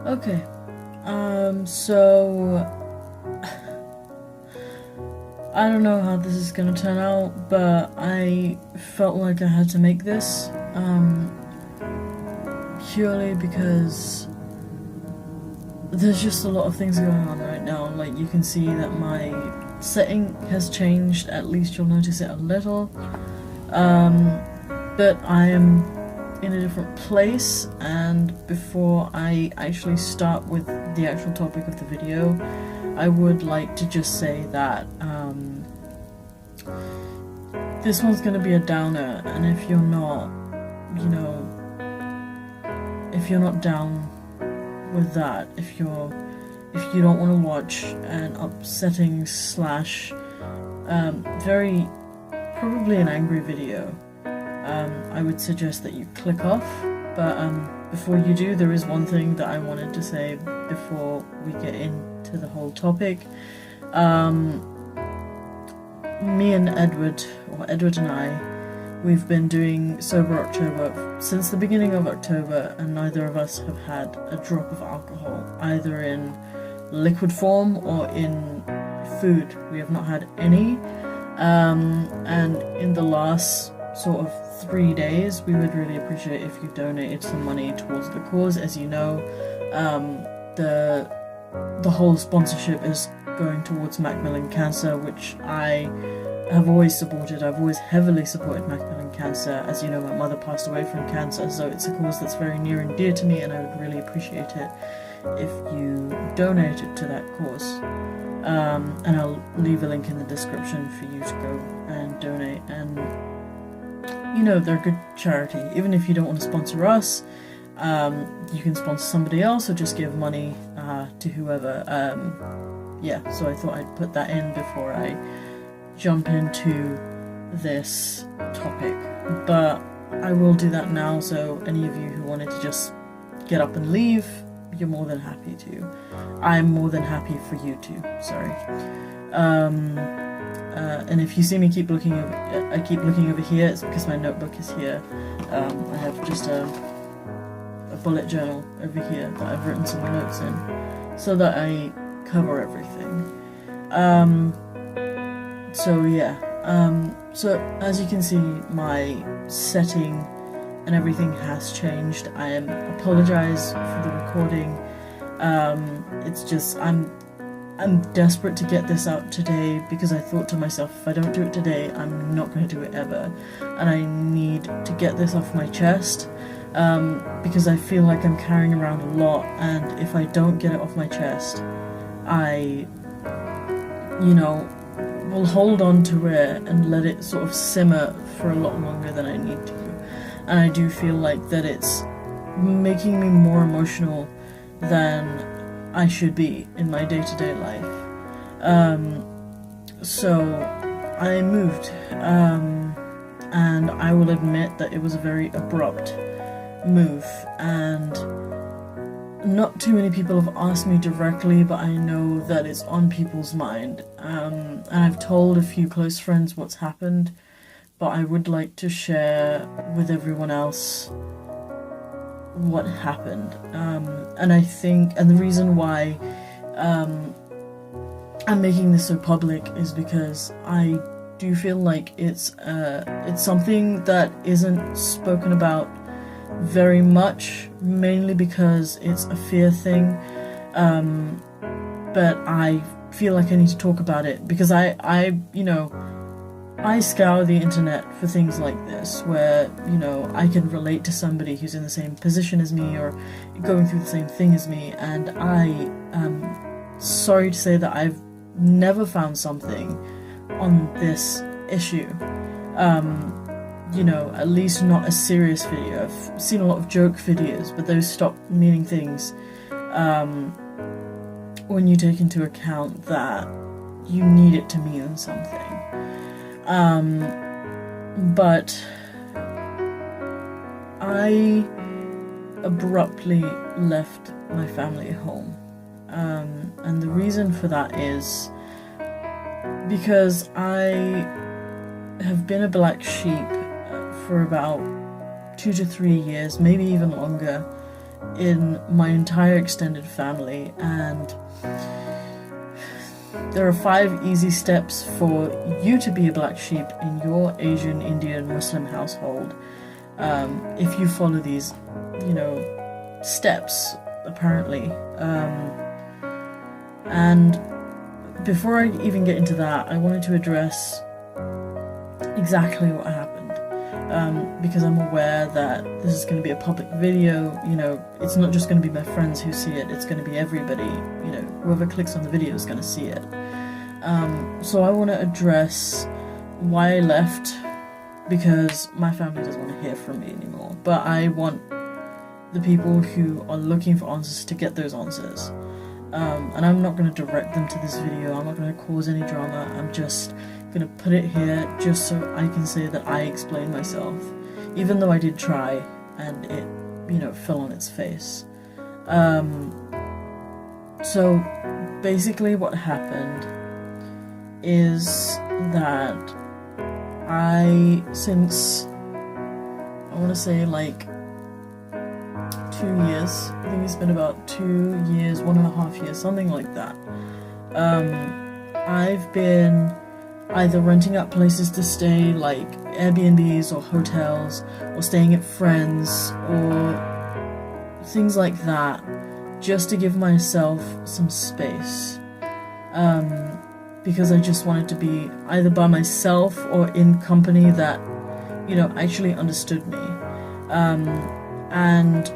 Okay. So I don't know how this is gonna turn out, but I felt like I had to make this, purely because there's just a lot of things going on right now. Like, you can see that my setting has changed, at least you'll notice it a little, but I am in a different place. And before I actually start with the actual topic of the video, I would like to just say that this one's gonna be a downer, and if you're not, if you're not down with that, if you don't want to watch an upsetting slash very probably an angry video, I would suggest that you click off. But before you do, there is one thing that I wanted to say before we get into the whole topic. Me and Edward and I, we've been doing Sober October since the beginning of October, and neither of us have had a drop of alcohol, either in liquid form or in food. We have not had any. And in the last sort of 3 days, we would really appreciate if you donated some money towards the cause. As you know, the whole sponsorship is going towards Macmillan Cancer, which I have always supported. I've always heavily supported Macmillan Cancer. As you know, my mother passed away from cancer, so it's a cause that's very near and dear to me, and I would really appreciate it if you donated to that cause. And I'll leave a link in the description for you to go and donate. And they're a good charity. Even if you don't want to sponsor us, you can sponsor somebody else or just give money to whoever. Yeah, so I thought I'd put that in before I jump into this topic. But I will do that now, so any of you who wanted to just get up and leave, you're more than happy to. I'm more than happy for you to, sorry. And if you see me keep looking over here, it's because my notebook is here. I have just a bullet journal over here that I've written some notes in, so that I cover everything. So yeah, so as you can see, my setting and everything has changed. I apologize for the recording. It's just I'm desperate to get this out today, because I thought to myself, if I don't do it today, I'm not going to do it ever, and I need to get this off my chest, because I feel like I'm carrying around a lot, and if I don't get it off my chest, I will hold on to it and let it sort of simmer for a lot longer than I need to. And I do feel like that it's making me more emotional than I should be in my day-to-day life. So I moved, and I will admit that it was a very abrupt move, and not too many people have asked me directly, but I know that it's on people's mind. And I've told a few close friends what's happened, but I would like to share with everyone else what happened. And I think, and the reason why I'm making this so public is because I do feel like it's something that isn't spoken about very much, mainly because it's a fear thing, but I feel like I need to talk about it, because I scour the internet for things like this, where, I can relate to somebody who's in the same position as me, or going through the same thing as me, and I am sorry to say that I've never found something on this issue. At least not a serious video. I've seen a lot of joke videos, but those stop meaning things when you take into account that you need it to mean something. But I abruptly left my family at home. And the reason for that is because I have been a black sheep for about 2 to 3 years, maybe even longer, in my entire extended family, and there are 5 easy steps for you to be a black sheep in your Asian, Indian, Muslim household. If you follow these, steps, apparently. And before I even get into that, I wanted to address exactly what happened. Because I'm aware that this is going to be a public video, it's not just going to be my friends who see it, it's going to be everybody, whoever clicks on the video is going to see it. So I want to address why I left, because my family doesn't want to hear from me anymore, but I want the people who are looking for answers to get those answers. And I'm not going to direct them to this video, I'm not going to cause any drama, I'm just going to put it here just so I can say that I explained myself, even though I did try and it, fell on its face. So basically what happened is that since I want to say like 2 years, I think it's been about 2 years, 1.5 years, something like that. I've been either renting out places to stay, like Airbnbs or hotels, or staying at friends, or things like that, just to give myself some space. Because I just wanted to be either by myself or in company that, actually understood me. And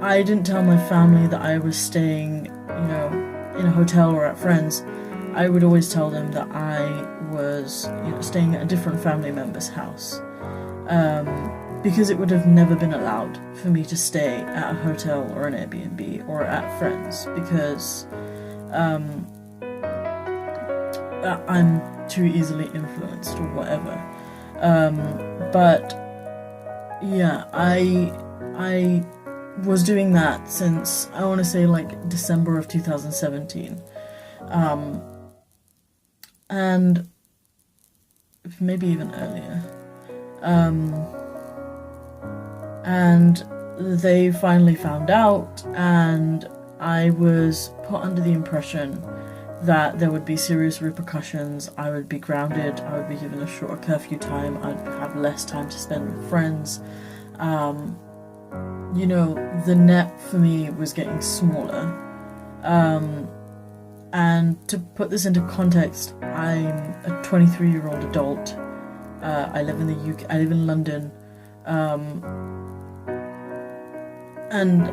I didn't tell my family that I was staying, in a hotel or at friends. I would always tell them that I was, staying at a different family member's house. Because it would have never been allowed for me to stay at a hotel or an Airbnb or at friends, because I'm too easily influenced or whatever. But yeah, I was doing that since, I want to say, like December of 2017. And maybe even earlier. And they finally found out, and I was put under the impression that there would be serious repercussions. I would be grounded, I would be given a shorter curfew time, I'd have less time to spend with friends. The net for me was getting smaller. And to put this into context, I'm a 23-year-old adult. I live in the UK, I live in London. And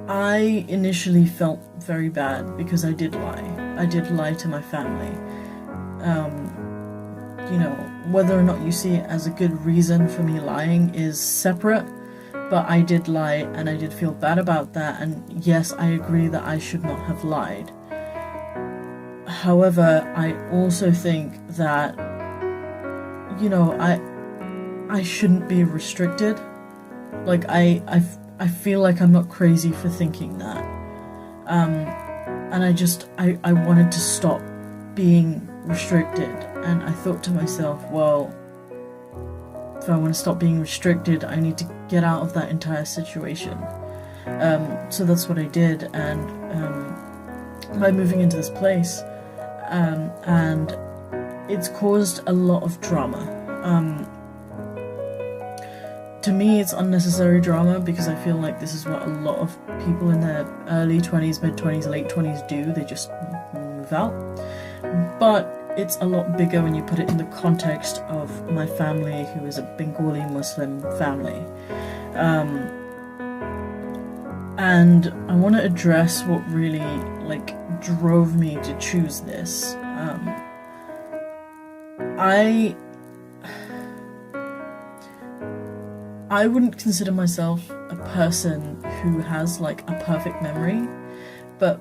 I initially felt very bad because I did lie. I did lie to my family. Whether or not you see it as a good reason for me lying is separate, but I did lie and I did feel bad about that, and yes, I agree that I should not have lied. However, I also think that, I shouldn't be restricted. Like, I feel like I'm not crazy for thinking that. And I wanted to stop being restricted. And I thought to myself, well, if I want to stop being restricted, I need to get out of that entire situation. So that's what I did. And by moving into this place, and it's caused a lot of drama. To me, it's unnecessary drama, because I feel like this is what a lot of people in their early 20s, mid-20s, late 20s do. They just move out. But it's a lot bigger when you put it in the context of my family, who is a Bengali Muslim family. And I want to address what really, drove me to choose this. I wouldn't consider myself a person who has, a perfect memory, but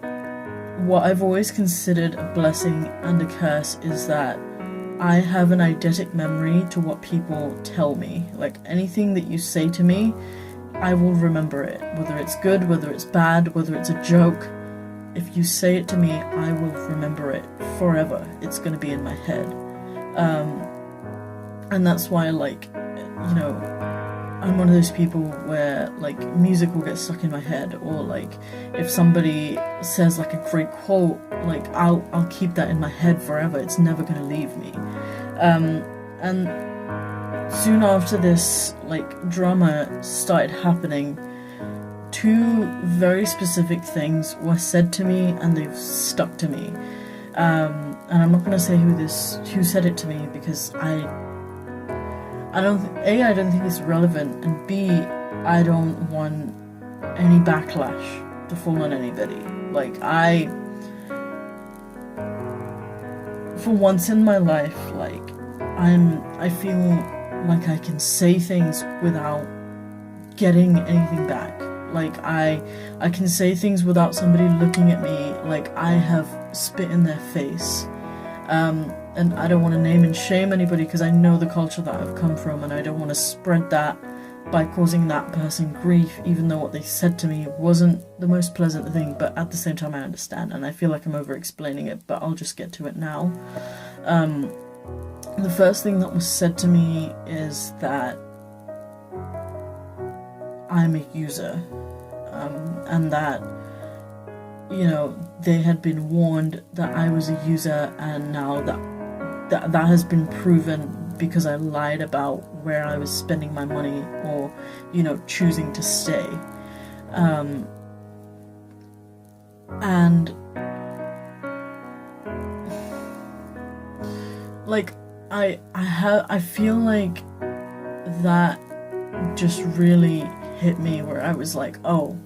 what I've always considered a blessing and a curse is that I have an eidetic memory to what people tell me. Like, anything that you say to me, I will remember it. Whether it's good, whether it's bad, whether it's a joke. If you say it to me, I will remember it forever. It's going to be in my head. And that's why, you know, I'm one of those people where, like, music will get stuck in my head, or, like, if somebody says, like, a great quote, like, I'll keep that in my head forever. It's never gonna leave me. And soon after this, like, drama started happening, two very specific things were said to me, and they've stuck to me. And I'm not gonna say who said it to me, because I don't think it's relevant, and B, I don't want any backlash to fall on anybody. Like, for once in my life, like, I feel like I can say things without getting anything back. Like, I can say things without somebody looking at me like I have spit in their face. And I don't want to name and shame anybody, because I know the culture that I've come from, and I don't want to spread that by causing that person grief, even though what they said to me wasn't the most pleasant thing. But at the same time, I understand, and I feel like I'm over-explaining it, but I'll just get to it now. The first thing that was said to me is that I'm a user, and that, you know, they had been warned that I was a user, and now that has been proven because I lied about where I was spending my money, or, you know, choosing to stay. And like, I feel like that just really hit me, where I was like, oh,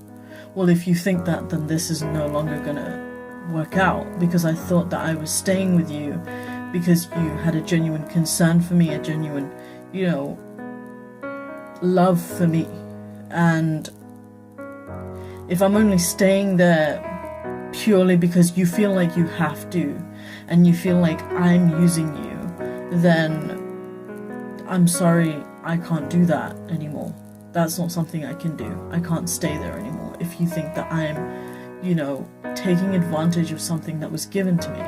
well, if you think that, then this is no longer gonna work out, because I thought that I was staying with you because you had a genuine concern for me, a genuine, you know, love for me. And if I'm only staying there purely because you feel like you have to, and you feel like I'm using you, then I'm sorry, I can't do that anymore. That's not something I can do. I can't stay there anymore if you think that I'm, you know, taking advantage of something that was given to me.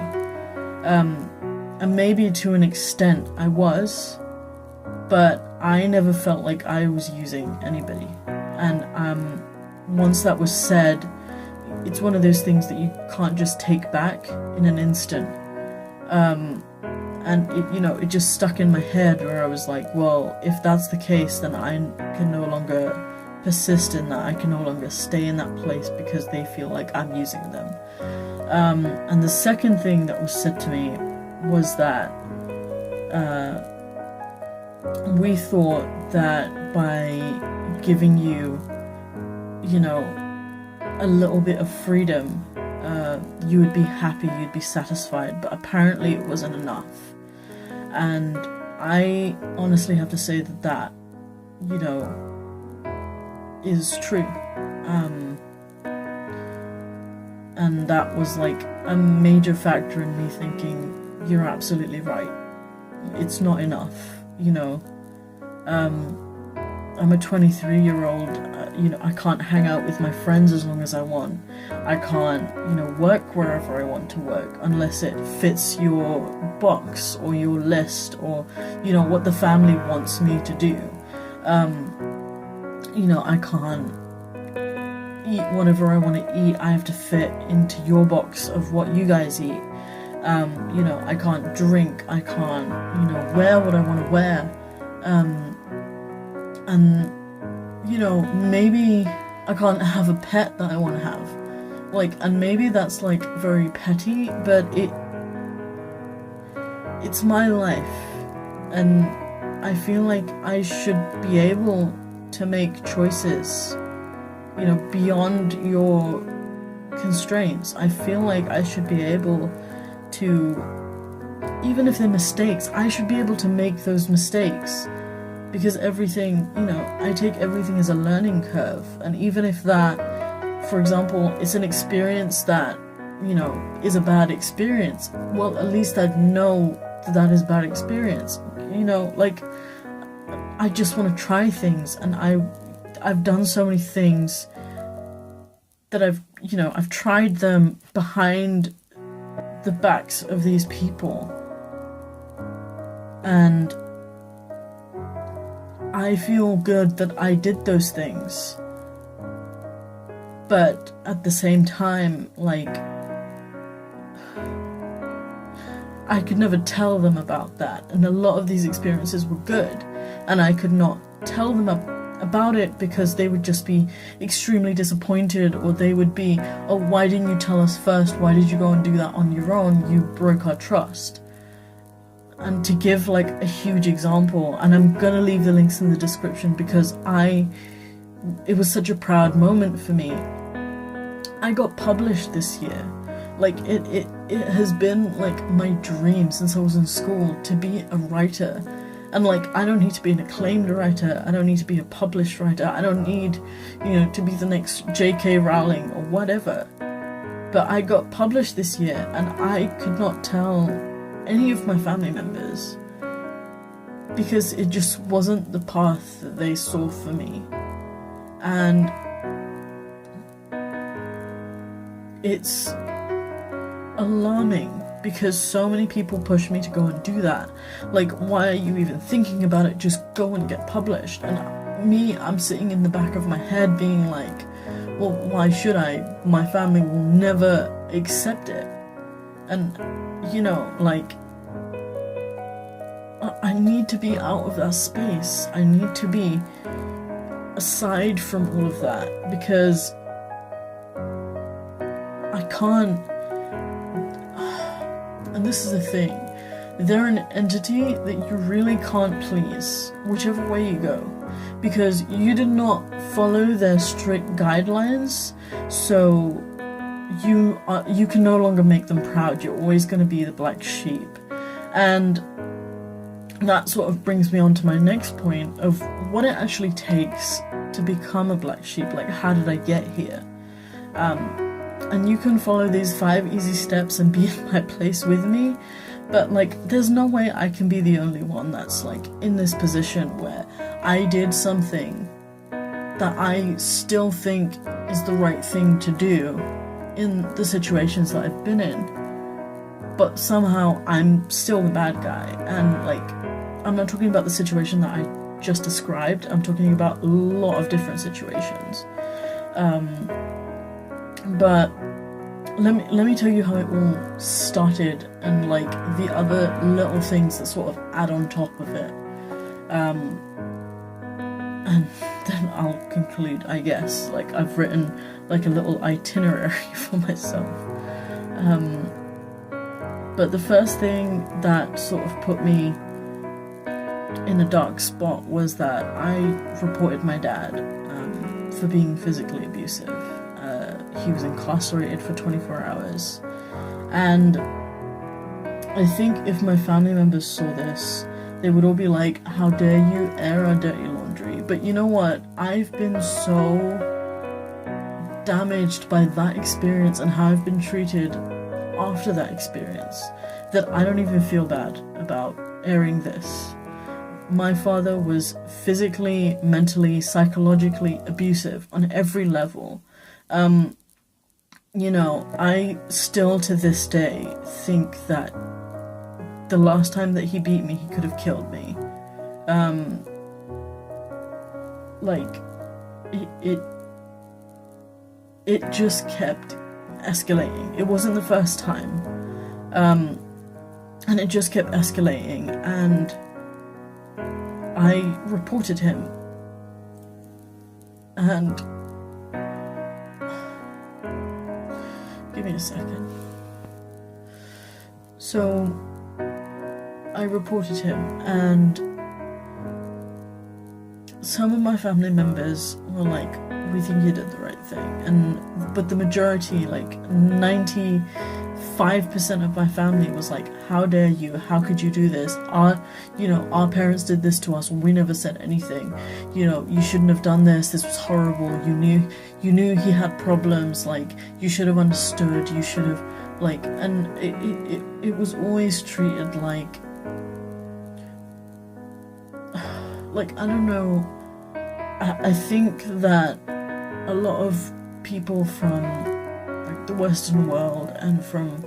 And maybe to an extent I was, but I never felt like I was using anybody. And once that was said, it's one of those things that you can't just take back in an instant. And it, you know, it just stuck in my head, where I was like, well, if that's the case, then I can no longer persist in that. I can no longer stay in that place because they feel like I'm using them. And the second thing that was said to me was that we thought that by giving you, you know, a little bit of freedom, you would be happy, you'd be satisfied, but apparently it wasn't enough. And I honestly have to say that, you know, is true. And that was like a major factor in me thinking, you're absolutely right. It's not enough, you know. I'm a 23-year-old, you know, I can't hang out with my friends as long as I want. I can't, you know, work wherever I want to work unless it fits your box or your list, or, you know, what the family wants me to do. You know, I can't eat whatever I want to eat. I have to fit into your box of what you guys eat. You know, I can't drink, I can't, you know, wear what I want to wear. And, you know, maybe I can't have a pet that I want to have. Like, and maybe that's, like, very petty, but it's my life. And I feel like I should be able to make choices, you know, beyond your constraints. I feel like I should be able to, even if they're mistakes, I should be able to make those mistakes. Because everything, you know, I take everything as a learning curve. And even if that, for example, it's an experience that, you know, is a bad experience, well, at least I'd know that that is a bad experience. You know, like, I just want to try things, and I've done so many things that I've tried them behind the backs of these people. And I feel good that I did those things. But at the same time, like, I could never tell them about that, and a lot of these experiences were good, and I could not tell them about it because they would just be extremely disappointed, or they would be, oh, why didn't you tell us first? Why did you go and do that on your own? You broke our trust. And to give like a huge example, and I'm gonna leave the links in the description because it was such a proud moment for me. I got published this year. Like, it has been like my dream since I was in school to be a writer. And like, I don't need to be an acclaimed writer, I don't need to be a published writer, I don't need, to be the next J.K. Rowling or whatever. But I got published this year, and I could not tell any of my family members because it just wasn't the path that they saw for me. And it's alarming because so many people push me to go and do that. Like, why are you even thinking about it? Just go and get published. And I'm sitting in the back of my head being like, well, why should I? My family will never accept it. And, like, I need to be out of that space. I need to be aside from all of that because I can't. And this is the thing, they're an entity that you really can't please, whichever way you go, because you did not follow their strict guidelines, so you can no longer make them proud. You're always going to be the black sheep. And that sort of brings me on to my next point of what it actually takes to become a black sheep. Like, how did I get here? And you can follow these 5 easy steps and be in my place with me, but like, there's no way I can be the only one that's like in this position where I did something that I still think is the right thing to do in the situations that I've been in, but somehow I'm still the bad guy. And like, I'm not talking about the situation that I just described, I'm talking about a lot of different situations. But let me tell you how it all started, and like the other little things that sort of add on top of it. And then I'll conclude, I guess. Like, I've written like a little itinerary for myself. But the first thing that sort of put me in a dark spot was that I reported my dad for being physically abusive. He was incarcerated for 24 hours. And I think if my family members saw this, they would all be like, how dare you air our dirty laundry? But you know what? I've been so damaged by that experience and how I've been treated after that experience that I don't even feel bad about airing this. My father was physically, mentally, psychologically abusive on every level. I still to this day think that the last time that he beat me, he could have killed me. It just kept escalating. It wasn't the first time. And it just kept escalating, and I reported him. And give me a second. So I reported him, and some of my family members were like, we think you did the right thing, but the majority, like 95% of my family was like, how dare you, how could you do this, our parents did this to us, we never said anything, you shouldn't have done this was horrible, you knew he had problems, like, you should have understood, you should have, like, and it was always treated like I don't know, I think that a lot of people from like the Western world and from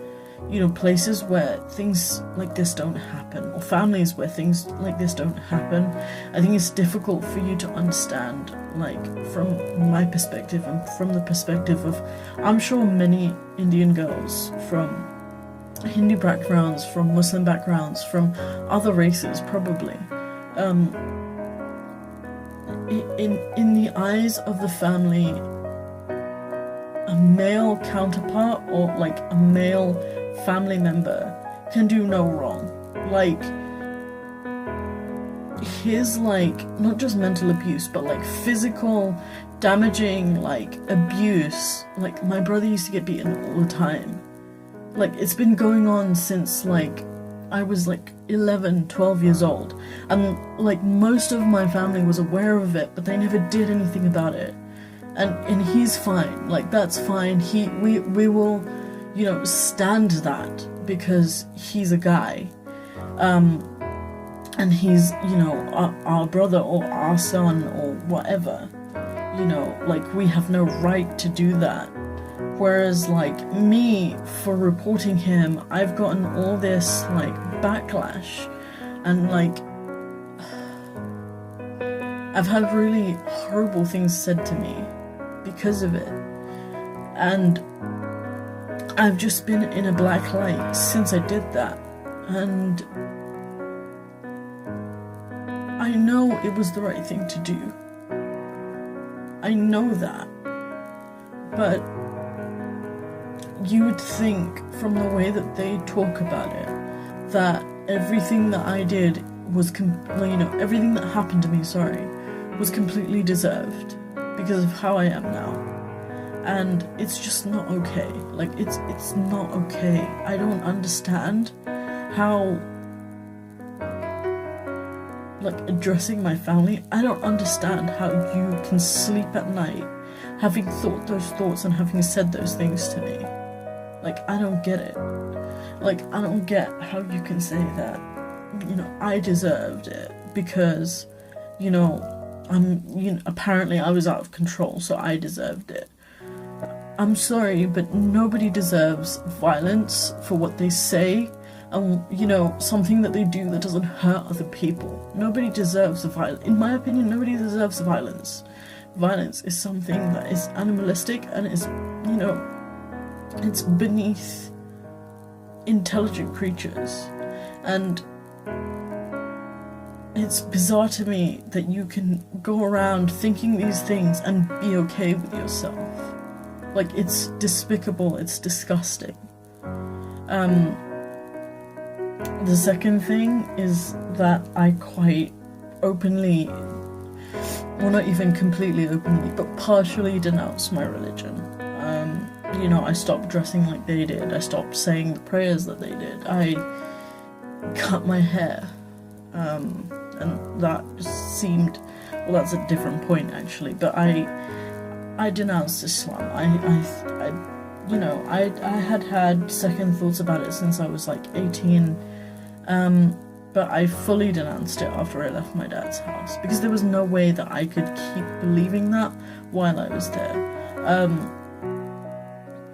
places where things like this don't happen, or families where things like this don't happen. I think it's difficult for you to understand, like, from my perspective and from the perspective of, I'm sure, many Indian girls from Hindu backgrounds, from Muslim backgrounds, from other races probably. In the eyes of the family, a male counterpart or like a male family member can do no wrong. Like, his, like, not just mental abuse, but like physical damaging, like, abuse. Like, my brother used to get beaten all the time. Like, it's been going on since, like, I was like 11, 12 years old, and like most of my family was aware of it, but they never did anything about it. And he's fine, like, that's fine. We will, stand that because he's a guy, and he's, our brother or our son or whatever. Like, we have no right to do that. Whereas, like, me, for reporting him, I've gotten all this, like, backlash, and, like, I've had really horrible things said to me because of it, and I've just been in a black light since I did that, and I know it was the right thing to do. I know that, but you would think, from the way that they talk about it, that everything that I did was, everything that happened to me, was completely deserved because of how I am now. And it's just not okay. Like, it's not okay. I don't understand how, like, addressing my family, I don't understand how you can sleep at night having thought those thoughts and having said those things to me. Like, I don't get it. Like, I don't get how you can say that, I deserved it because, apparently I was out of control, so I deserved it. I'm sorry, but nobody deserves violence for what they say, and, something that they do that doesn't hurt other people. Nobody deserves violence. In my opinion, nobody deserves violence. Violence is something that is animalistic and is, it's beneath intelligent creatures. And it's bizarre to me that you can go around thinking these things and be okay with yourself. Like, it's despicable, it's disgusting. The second thing is that I quite openly, well, not even completely openly, but partially denounce my religion. I stopped dressing like they did. I stopped saying the prayers that they did. I cut my hair. And that just seemed, well, that's a different point actually, but I denounced Islam. I had second thoughts about it since I was like 18, but I fully denounced it after I left my dad's house, because there was no way that I could keep believing that while I was there.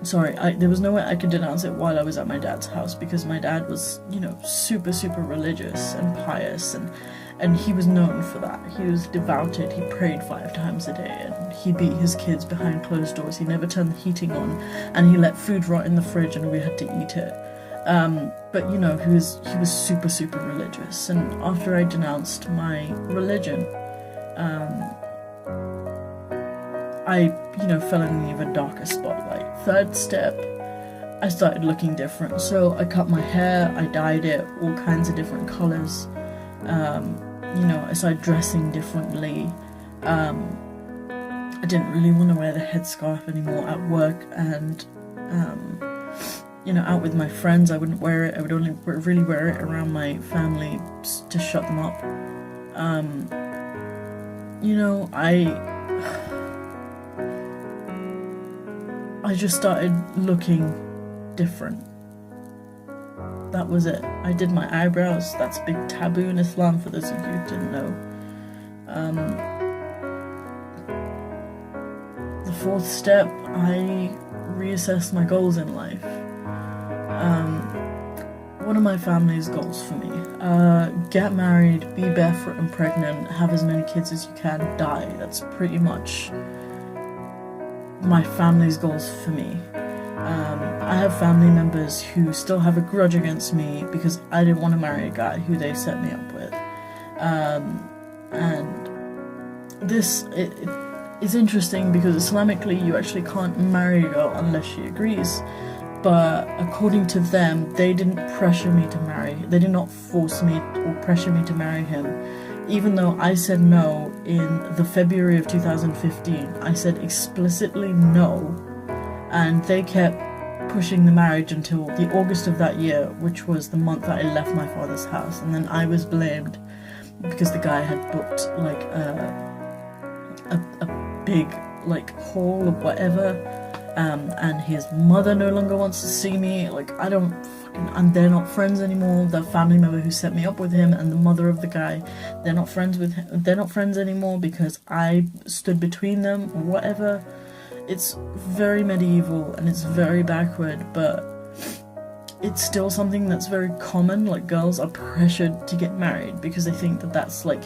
There was no way I could denounce it while I was at my dad's house, because my dad was, super, super religious and pious, and he was known for that. He was devoted, he prayed 5 times a day, and he beat his kids behind closed doors. He never turned the heating on, and he let food rot in the fridge and we had to eat it. But, he was super, super religious, and after I denounced my religion, I, fell in an even darker spotlight. Third step, I started looking different. So I cut my hair, I dyed it all kinds of different colours. I started dressing differently. I didn't really want to wear the headscarf anymore at work, and, out with my friends, I wouldn't wear it. I would only really wear it around my family to shut them up. I just started looking different. That was it. I did my eyebrows. That's a big taboo in Islam, for those of you who didn't know. The fourth step, I reassessed my goals in life. one of my family's goals for me. Get married, be barefoot and pregnant, have as many kids as you can, die. That's pretty much my family's goals for me. I have family members who still have a grudge against me because I didn't want to marry a guy who they set me up with. And this is interesting because Islamically you actually can't marry a girl unless she agrees. But according to them, they didn't pressure me to marry. They did not force me or pressure me to marry him. Even though I said no in the February of 2015, I said explicitly no. And they kept pushing the marriage until the August of that year, which was the month that I left my father's house. And then I was blamed because the guy had booked like a big like haul or whatever. And his mother no longer wants to see me. Like, and they're not friends anymore. The family member who set me up with him and the mother of the guy, they're not friends anymore because I stood between them or whatever. It's very medieval and it's very backward, but it's still something that's very common. Like, girls are pressured to get married because they think that that's like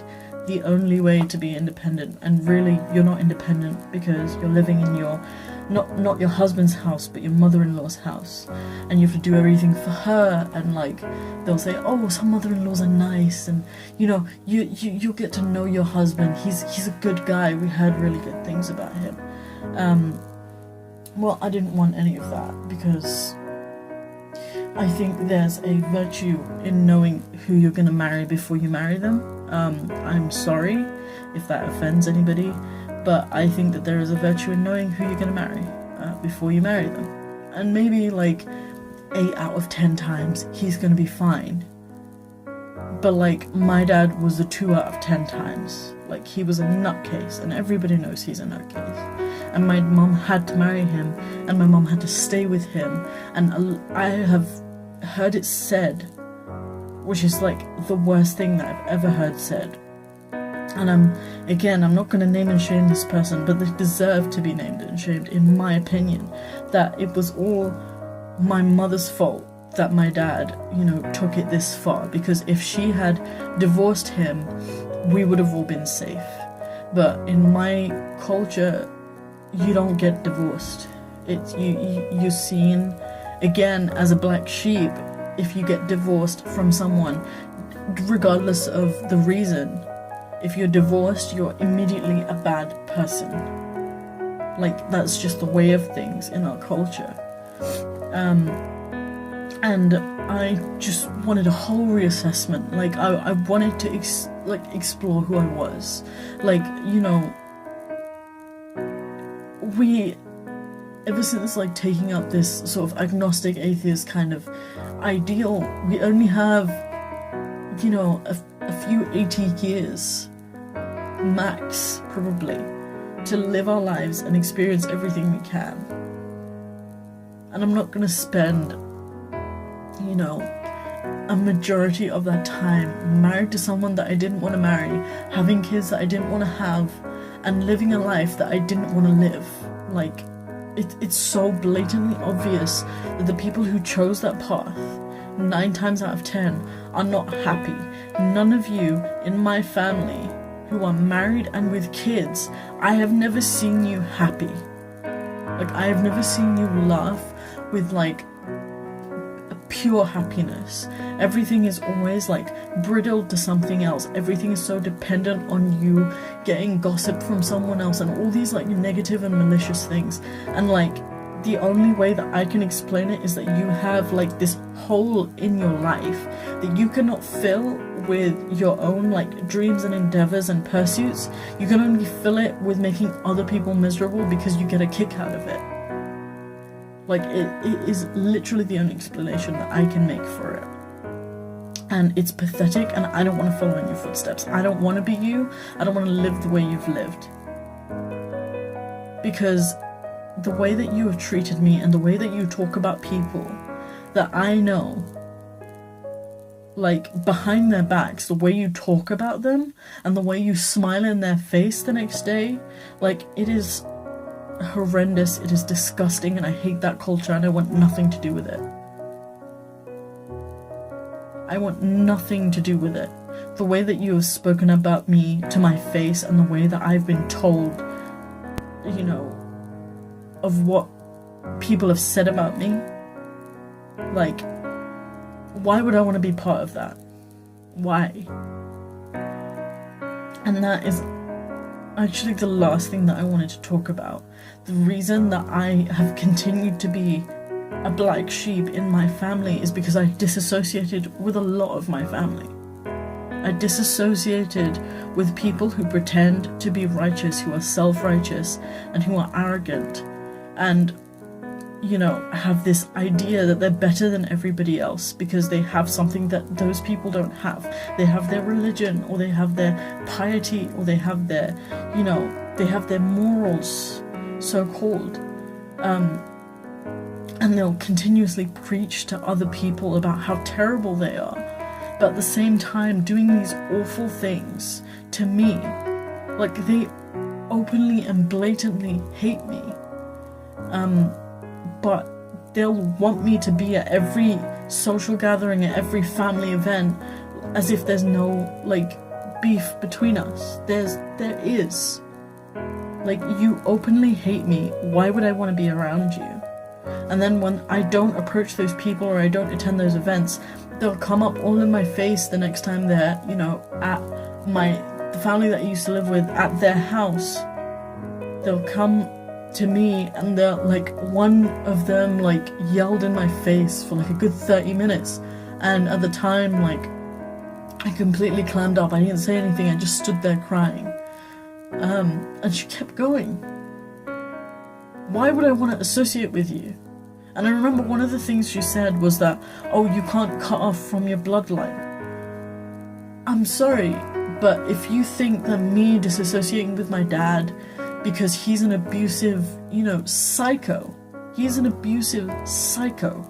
the only way to be independent, and really you're not independent because you're living in your not your husband's house but your mother-in-law's house, and you have to do everything for her. And like, they'll say, oh, some mother-in-laws are nice, and you know, you'll get to know your husband, he's a good guy, we heard really good things about him. Well, I didn't want any of that because I think there's a virtue in knowing who you're going to marry before you marry them. I'm sorry if that offends anybody, but I think that there is a virtue in knowing who you're going to marry before you marry them. And maybe like 8 out of 10 times he's going to be fine. But like, my dad was a 2 out of 10 times. Like, he was a nutcase, and everybody knows he's a nutcase. And my mum had to marry him, and my mum had to stay with him. And I have heard it said, which is like the worst thing that I've ever heard said. And I'm not going to name and shame this person, but they deserve to be named and shamed, in my opinion, that it was all my mother's fault that my dad, you know, took it this far. Because if she had divorced him, we would have all been safe. But in my culture, you don't get divorced. It's you're seen again as a black sheep if you get divorced from someone, regardless of the reason. If you're divorced, you're immediately a bad person. Like, that's just the way of things in our culture. And I just wanted a whole reassessment. Like, I wanted to explore who I was. Like, you know, ever since like taking up this sort of agnostic atheist kind of ideal, we only have, you know, a few 80 years max, probably, to live our lives and experience everything we can. And I'm not gonna spend, you know, a majority of that time married to someone that I didn't want to marry, having kids that I didn't want to have, and living a life that I didn't want to live. Like, it's so blatantly obvious that the people who chose that path, 9 times out of 10, are not happy. None of you in my family who are married and with kids, I have never seen you happy. Like, I have never seen you laugh with like a pure happiness. Everything is always like brittled to something else. Everything is so dependent on you getting gossip from someone else and all these like negative and malicious things. And like, the only way that I can explain it is that you have like this hole in your life that you cannot fill with your own like dreams and endeavors and pursuits. You can only fill it with making other people miserable because you get a kick out of it. Like, it is literally the only explanation that I can make for it. And it's pathetic, and I don't want to follow in your footsteps. I don't want to be you. I don't want to live the way you've lived. Because the way that you have treated me and the way that you talk about people that I know, like, behind their backs, the way you talk about them and the way you smile in their face the next day, like, it is horrendous, it is disgusting, and I hate that culture and I want nothing to do with it. I want nothing to do with it. The way that you have spoken about me to my face and the way that I've been told, you know, of what people have said about me, like, why would I want to be part of that? Why? And that is actually the last thing that I wanted to talk about. The reason that I have continued to be a black sheep in my family is because I disassociated with a lot of my family. I disassociated with people who pretend to be righteous, who are self-righteous, and who are arrogant, and, you know, have this idea that they're better than everybody else because they have something that those people don't have. They have their religion, or they have their piety, or they have their, you know, they have their morals, so-called. And they'll continuously preach to other people about how terrible they are, but at the same time doing these awful things to me. Like, they openly and blatantly hate me. But they'll want me to be at every social gathering, at every family event, as if there's no, like, beef between us. There is. Like, you openly hate me, why would I want to be around you? And then when I don't approach those people or I don't attend those events, they'll come up all in my face the next time they're, you know, at the family that I used to live with, at their house. They'll come to me and they're like, one of them like yelled in my face for like a good 30 minutes. And at the time, like, I completely clammed up. I didn't say anything, I just stood there crying. And she kept going. Why would I want to associate with you? And I remember one of the things she said was that, oh, you can't cut off from your bloodline. I'm sorry, but if you think that me disassociating with my dad because he's an abusive, you know, psycho, he's an abusive psycho.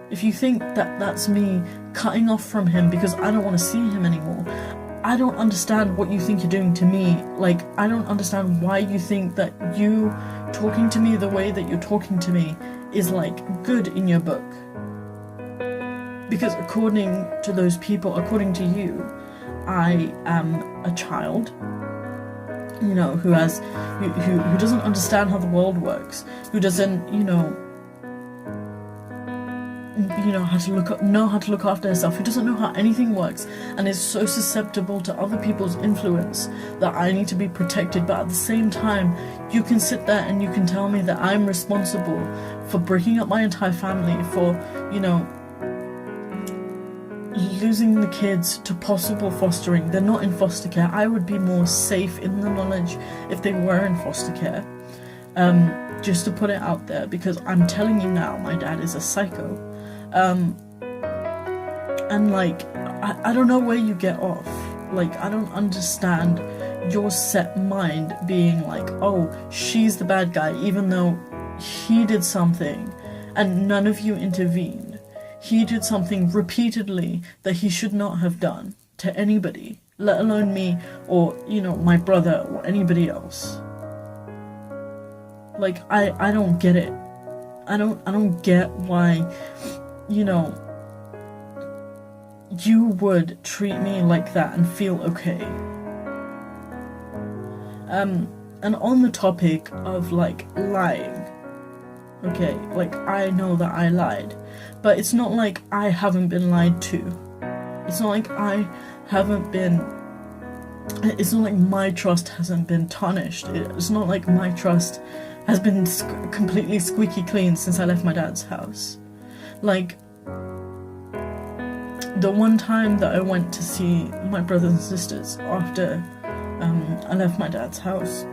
If you think that that's me cutting off from him because I don't want to see him anymore, I don't understand what you think you're doing to me. Like, I don't understand why you think that you talking to me the way that you're talking to me is, like, good in your book. Because according to those people, according to you, I am a child, you know, who doesn't understand how the world works, who doesn't, know how to look after herself, who doesn't know how anything works, and is so susceptible to other people's influence that I need to be protected. But at the same time, you can sit there and you can tell me that I'm responsible for breaking up my entire family, for, you know, losing the kids to possible fostering. They're not in foster care. I would be more safe in the knowledge if they were in foster care. Just to put it out there, because I'm telling you now, my dad is a psycho. And like, I don't know where you get off. Like, I don't understand your set mind being like, oh, she's the bad guy, even though he did something and none of you intervened. He did something repeatedly that he should not have done to anybody, let alone me or, you know, my brother or anybody else. Like, I don't get it. I don't get why, you know, you would treat me like that and feel okay. And on the topic of, like, lying, okay, like, I know that I lied, but it's not like I haven't been lied to. It's not like it's not like my trust hasn't been tarnished. It's not like my trust has been completely squeaky clean since I left my dad's house. Like, the one time that I went to see my brothers and sisters after I left my dad's house,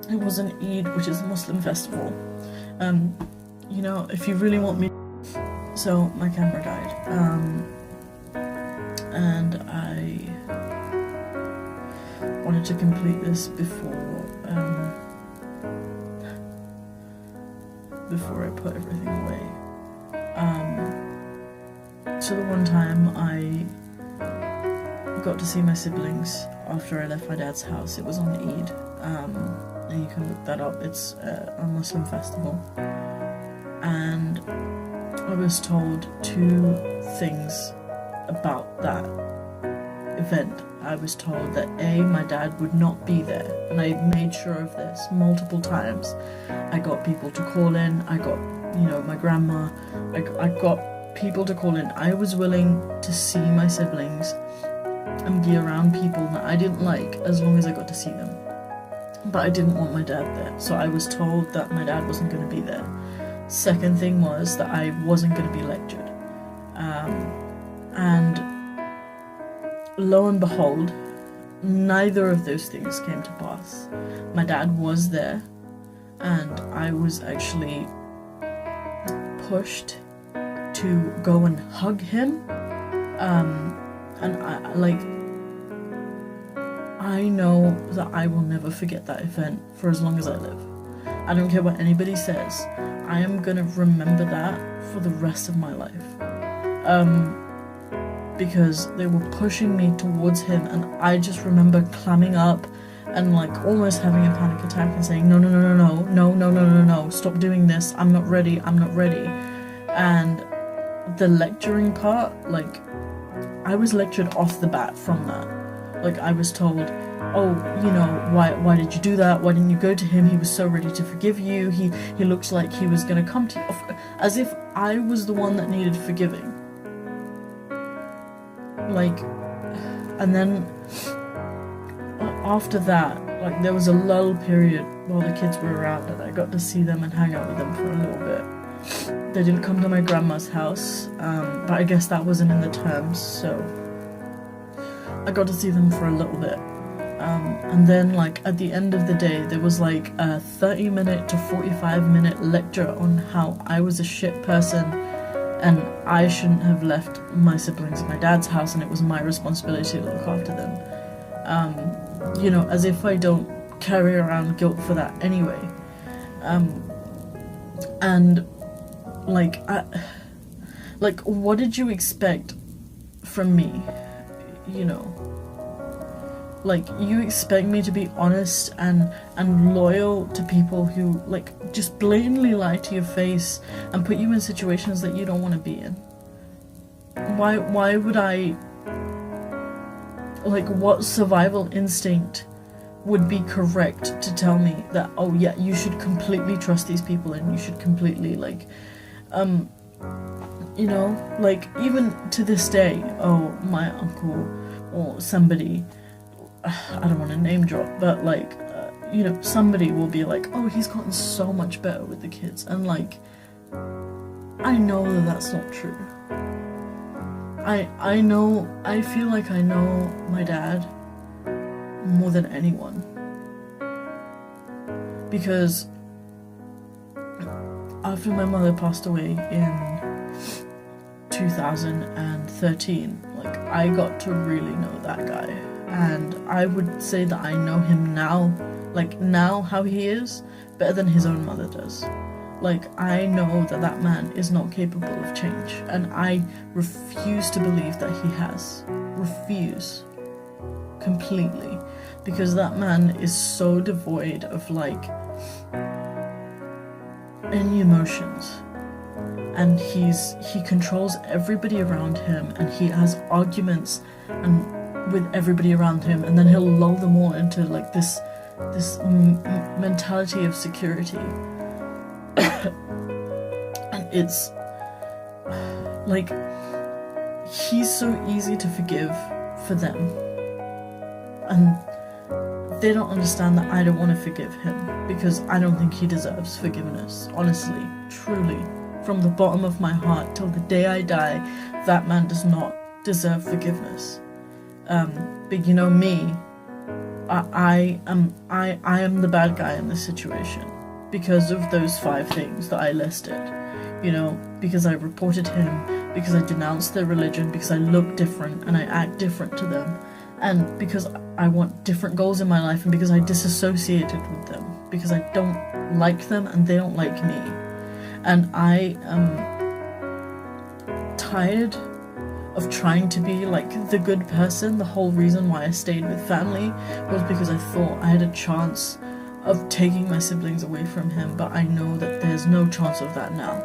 it was an Eid, which is a Muslim festival. You know, if you really want me... So, my camera died. And I wanted to complete this before I put everything away. So the one time I got to see my siblings after I left my dad's house, it was on Eid, and you can look that up, it's a Muslim festival, and I was told two things about that event. I was told that A, my dad would not be there, and I made sure of this multiple times. I got people to call in, I got, my grandma, I got people to call in. I was willing to see my siblings and be around people that I didn't like as long as I got to see them. But I didn't want my dad there, so I was told that my dad wasn't going to be there. Second thing was that I wasn't going to be lectured. And lo and behold, neither of those things came to pass. My dad was there, and I was actually pushed to go and hug him. And I know that I will never forget that event for as long as I live. I don't care what anybody says. I am gonna remember that for the rest of my life. Because they were pushing me towards him, and I just remember clamming up and almost having a panic attack and saying, no, stop doing this, I'm not ready. And the lecturing part, I was lectured off the bat from that. I was told, why did you do that? Why didn't you go to him? He was so ready to forgive you. He looks like he was gonna come to you. As if I was the one that needed forgiving. And then after that, there was a lull period while the kids were around, and I got to see them and hang out with them for a little bit. They didn't come to my grandma's house, but I guess that wasn't in the terms, so I got to see them for a little bit. And then at the end of the day, there was a 30-minute to 45-minute lecture on how I was a shit person and I shouldn't have left my siblings at my dad's house, and it was my responsibility to look after them. As if I don't carry around guilt for that anyway. What did you expect from me? You expect me to be honest and loyal to people who just blatantly lie to your face and put you in situations that you don't want to be in. Why would I, what survival instinct would be correct to tell me that, oh yeah, you should completely trust these people and you should completely even to this day, my uncle or somebody, I don't want to name drop, but somebody will be oh, he's gotten so much better with the kids, and I know that that's not true. I feel like I know my dad more than anyone, because after my mother passed away in 2013, I got to really know that guy. And I would say that I know him now, now how he is, better than his own mother does. I know that man is not capable of change, and I refuse to believe that he has. Refuse. Completely. Because that man is so devoid of, any emotions. And he controls everybody around him, and he has arguments with everybody around him, and then he'll lull them all into this mentality of security. And it's he's so easy to forgive for them, and they don't understand that I don't want to forgive him, because I don't think he deserves forgiveness. Honestly, truly, from the bottom of my heart till the day I die, that man does not deserve forgiveness. But me, I am the bad guy in this situation because of those 5 things that I listed. Because I reported him, because I denounced their religion, because I look different and I act different to them, and because I want different goals in my life, and because I disassociated with them, because I don't like them and they don't like me. And I am tired of trying to be the good person. The whole reason why I stayed with family was because I thought I had a chance of taking my siblings away from him, but I know that there's no chance of that now.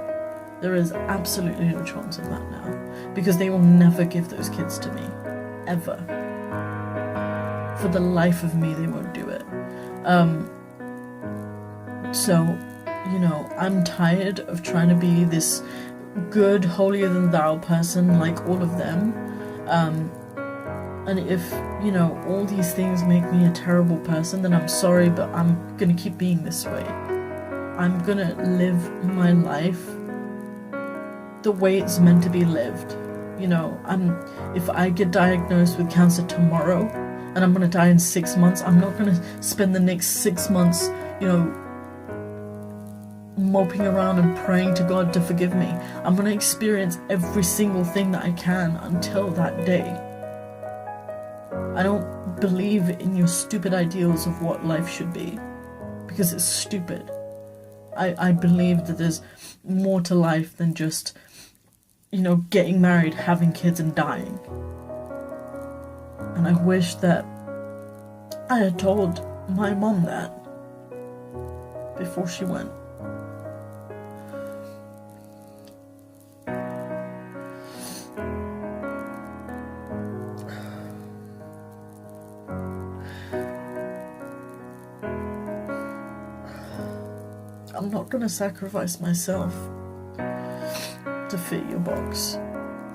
There is absolutely no chance of that now, because they will never give those kids to me, ever. For the life of me, they won't do it. So, you know, I'm tired of trying to be this good, holier-than-thou person like all of them. And if, you know, all these things make me a terrible person, then I'm sorry, but I'm gonna keep being this way. I'm gonna live my life the way it's meant to be lived. You know, if I get diagnosed with cancer tomorrow and I'm gonna die in 6 months, I'm not gonna spend the next 6 months, you know, moping around and praying to God to forgive me. I'm gonna experience every single thing that I can until that day. I don't believe in your stupid ideals of what life should be, because it's stupid. I believe that there's more to life than just, you know, getting married, having kids and dying. And I wish that I had told my mom that before she went. I'm not gonna sacrifice myself to fit your box.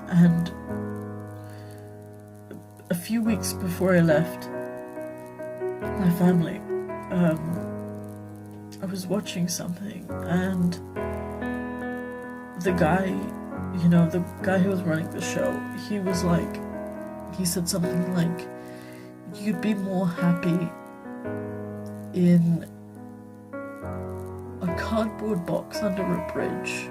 And a few weeks before I left my family, I was watching something, and the guy, you know, the guy who was running the show, he said something like, you'd be more happy in a cardboard box under a bridge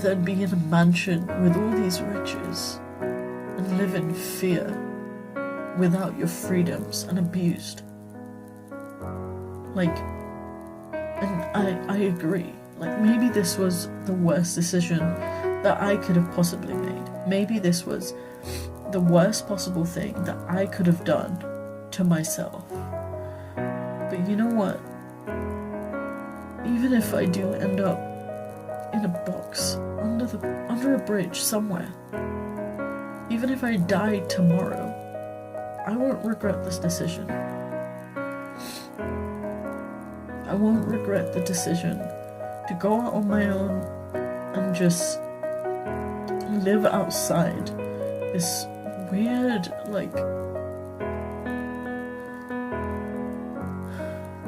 than be in a mansion with all these riches and live in fear without your freedoms and abused. Like, and I agree. Like, maybe this was the worst decision that I could have possibly made. Maybe this was the worst possible thing that I could have done to myself. But you know what? Even if I do end up in a box under a bridge somewhere, even if I die tomorrow, I won't regret this decision. I won't regret the decision to go out on my own and just live outside this weird, like,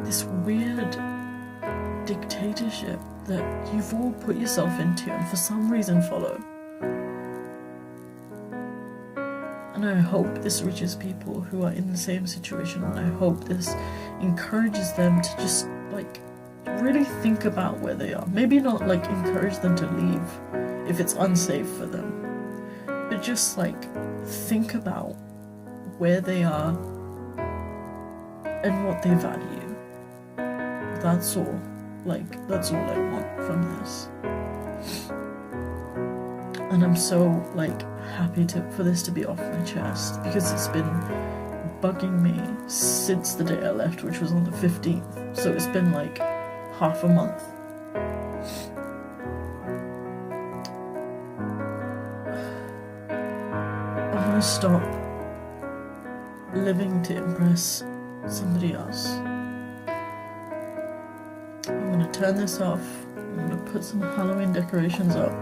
this weird dictatorship that you've all put yourself into and for some reason follow. And I hope this reaches people who are in the same situation, and I hope this encourages them to just, like, really think about where they are. Maybe not, like, encourage them to leave if it's unsafe for them, but just, like, think about where they are and what they value. That's all. Like, that's all I want from this. And I'm so, like, happy for this to be off my chest, because it's been bugging me since the day I left, which was on the 15th. So it's been like half a month. I want to stop living to impress somebody else. I'm going to turn this off. I'm going to put some Halloween decorations up.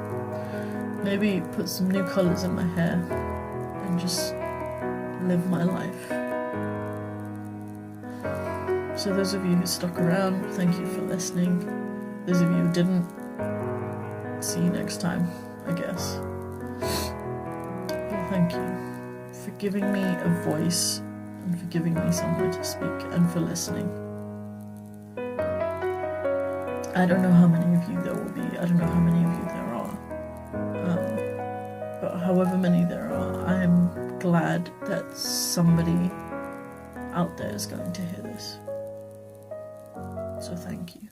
Maybe put some new colours in my hair and just live my life. So those of you who stuck around, thank you for listening. Those of you who didn't, see you next time, I guess. But thank you for giving me a voice and for giving me somewhere to speak and for listening. I don't know how many of you there will be. I don't know how many of you there are. But however many there are, I'm glad that somebody out there is going to hear this. So thank you.